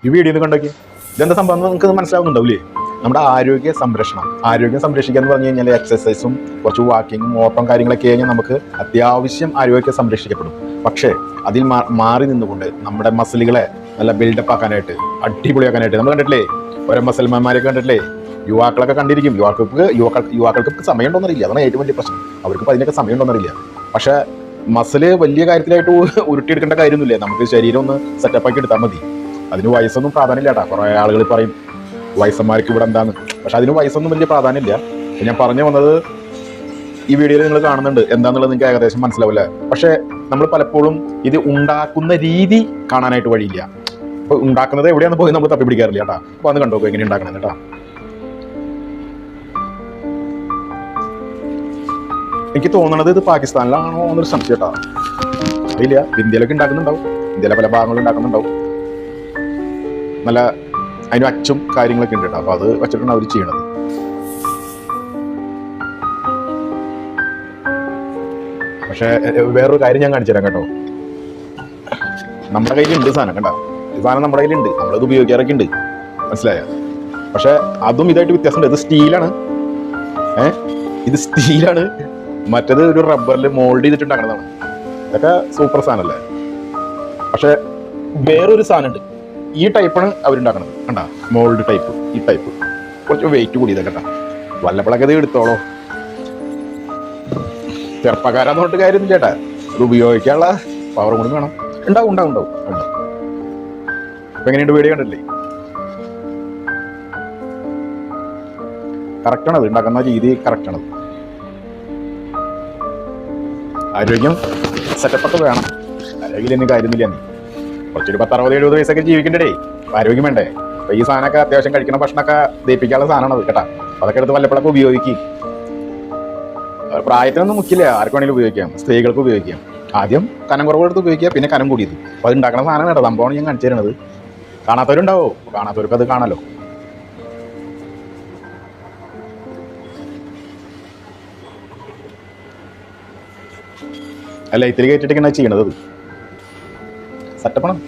ഈ വീഡിയോ ഒന്ന് കണ്ടോക്കി. ഇതെന്താ സംഭവം നിങ്ങൾക്ക് മനസ്സിലാവുന്നുണ്ടാവില്ലേ? നമ്മുടെ ആരോഗ്യം സംരക്ഷിക്കുക എന്ന് പറഞ്ഞു കഴിഞ്ഞാൽ എക്സസൈസും കുറച്ച് വാക്കിങ്ങും ഓട്ടം കാര്യങ്ങളൊക്കെ കഴിഞ്ഞാൽ നമുക്ക് അത്യാവശ്യം ആരോഗ്യം സംരക്ഷിക്കപ്പെടും. പക്ഷേ അതിൽ മാറി നിന്നുകൊണ്ട് നമ്മുടെ മസിലുകളെ നല്ല ബിൽഡപ്പ് ആക്കാനായിട്ട്, അടിപൊളിയാക്കാനായിട്ട് നമ്മൾ കണ്ടിട്ടില്ലേ? ഓരോ മസൽമാന്മാരെയൊക്കെ കണ്ടിട്ടില്ലേ? യുവാക്കളൊക്കെ കണ്ടിരിക്കും. യുവാക്കൾക്ക് സമയം ഉണ്ടോന്നറിയില്ല. അതാണ് ഏറ്റവും വലിയ പ്രശ്നം. അവർക്ക് അതിനൊക്കെ സമയം ഉണ്ടോന്നറിയില്ല. പക്ഷേ മസില് വലിയ കാര്യത്തിലായിട്ട് ഉരുട്ടിയെടുക്കേണ്ട കാര്യമൊന്നുമില്ല. നമുക്ക് ശരീരം ഒന്ന് സെറ്റപ്പാക്കി എടുത്താൽ മതി. അതിന് വയസ്സൊന്നും പ്രാധാന്യമില്ല കേട്ടോ. കുറേ ആളുകൾ പറയും വയസ്സന്മാർക്ക് ഇവിടെ എന്താന്ന്. പക്ഷെ അതിന് വയസ്സൊന്നും വലിയ പ്രാധാന്യമില്ല. ഞാൻ പറഞ്ഞു വന്നത്, ഈ വീഡിയോയിൽ നിങ്ങൾ കാണുന്നുണ്ട് എന്താണെന്നുള്ളത് നിങ്ങൾക്ക് ഏകദേശം മനസ്സിലാവില്ല. പക്ഷെ നമ്മൾ പലപ്പോഴും ഇത് ഉണ്ടാക്കുന്ന രീതി കാണാനായിട്ട് വഴിയില്ല. അപ്പോൾ ഉണ്ടാക്കുന്നത് എവിടെയാണെന്ന് പോയി നമ്മൾ തപ്പി പിടിക്കാറില്ല കേട്ടോ. അപ്പോൾ അന്ന് കണ്ടോ എങ്ങനെ ഉണ്ടാക്കണം കേട്ടോ. എനിക്ക് തോന്നണത് ഇത് പാകിസ്ഥാനിലാണോ എന്നൊരു സംശയം കേട്ടോ. അറിയില്ല. ഇന്ത്യയിലൊക്കെ ഉണ്ടാക്കുന്നുണ്ടാവും. ഇന്ത്യയിലെ പല ഭാഗങ്ങളും ഉണ്ടാക്കുന്നുണ്ടാവും. നല്ല അതിന് അച്ചും കാര്യങ്ങളൊക്കെ ഉണ്ട് കേട്ടോ. അപ്പോൾ അത് വെച്ചിട്ടാണ് അവർ ചെയ്യണത്. പക്ഷേ വേറൊരു കാര്യം ഞാൻ കാണിച്ചു തരാം കേട്ടോ. നമ്മുടെ കയ്യിലുണ്ട് സാധനം കണ്ടോ. ഈ സാധനം നമ്മുടെ കയ്യിലുണ്ട്, നമ്മളത് ഉപയോഗിക്കാറൊക്കെ ഉണ്ട്, മനസ്സിലായ. പക്ഷെ അതും ഇതായിട്ട് വ്യത്യാസമുണ്ട്. ഇത് സ്റ്റീലാണ്. ഇത് സ്റ്റീലാണ്. മറ്റേത് ഒരു റബ്ബറിൽ മോൾഡ് ചെയ്തിട്ടുണ്ടാക്കണതാണ്. ഇതൊക്കെ സൂപ്പർ സാധനമല്ലേ. പക്ഷെ വേറൊരു സാധനമുണ്ട്. ഈ ടൈപ്പാണ് അവരുണ്ടാക്കണത് കണ്ടാ. Mould type. ഈ ടൈപ്പ് കുറച്ച് വെയിറ്റ് കൂടിയതാ കേട്ടാ. വല്ലപ്പോഴൊക്കെ ഇത് എടുത്തോളോ. ചെറുപ്പക്കാരാന്ന് പറഞ്ഞിട്ട് കാര്യമൊന്നും ചേട്ടാ. അത് ഉപയോഗിക്കാനുള്ള പവർ കൂടി വേണം. ഉണ്ടാവും. അപ്പൊ എങ്ങനെയുണ്ട് വീഡിയോ കണ്ടില്ലേ? കറക്റ്റാണത്. ഉണ്ടാക്കുന്ന രീതി കറക്റ്റാണത്. ആരോഗ്യം സെറ്റപ്പൊക്കെ വേണം. ആരോഗ്യം കാര്യമില്ല. കുറച്ചൊരു 10-60-70 വയസ്സൊക്കെ ജീവിക്കണ്ടേ. ആരോഗ്യം വേണ്ടേ? അപ്പൊ ഈ സാധനമൊക്കെ അത്യാവശ്യം കഴിക്കുന്ന ഭക്ഷണമൊക്കെ ദഹിപ്പിക്കാനുള്ള സാധനമാണത് കേട്ടാ. അതൊക്കെ എടുത്ത് വല്ലപ്പോഴൊക്കെ ഉപയോഗിക്കും. പ്രായത്തിനൊന്നും മുക്കില്ല. ആർക്ക് വേണമെങ്കിലും ഉപയോഗിക്കാം. സ്ത്രീകൾക്ക് ഉപയോഗിക്കാം. ആദ്യം കനം കുറവെടുത്ത് ഉപയോഗിക്കുക, പിന്നെ കനം കൂടിയത്. അപ്പോൾ അത് ഉണ്ടാക്കുന്ന സാധനം കേട്ടോ. സംഭവമാണ് ഞാൻ കാണിച്ചു തരുന്നത്. കാണാത്തവരുണ്ടാവോ? കാണാത്തവർക്ക് അത് കാണാലോ. അല്ല ഇത്തിരി കയറ്റിട്ടൊക്കെയാണ് ചെയ്യണത്. സെറ്റപ്പാണ്.